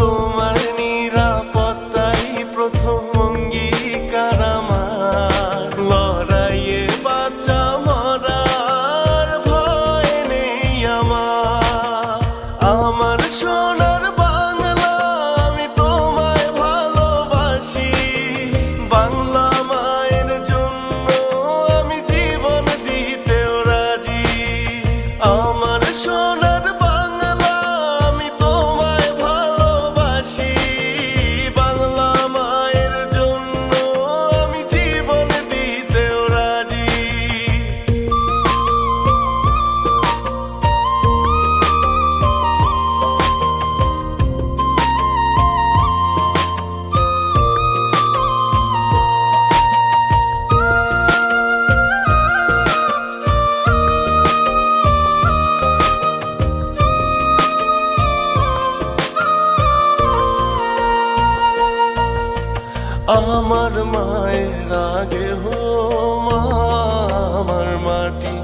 তোমার নিরাপত্তাই প্রথম অঙ্গীকার আমার। লড়াইয়ে বাঁচা মরার ভয় নেই আমার। আমার সোনার বাংলা আমি তোমায় ভালোবাসি। বাংলা মায়ের জন্য আমি জীবন দিতেও রাজি। আমার সোনার বাংলা আমি তোমায় ভালোবাসি। বাংলা মায়ের জন্য আমি জীবন দিতেও রাজি। আমার মায়ের আগে হো মা আমার মাটি।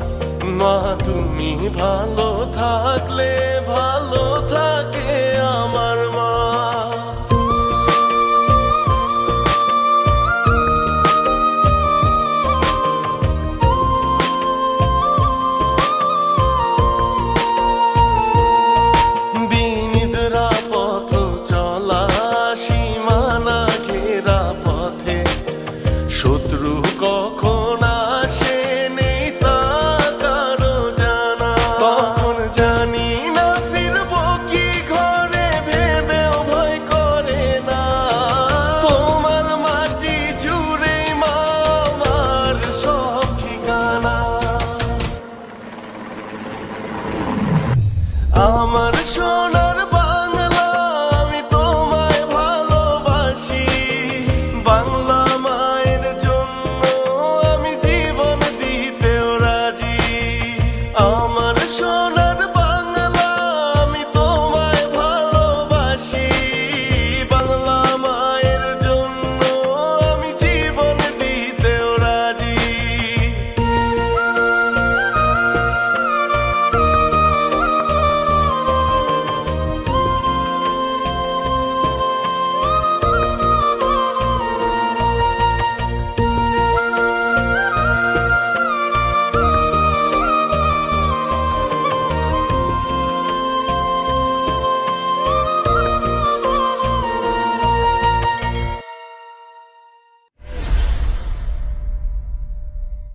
মা তুমি ভালো থাকলে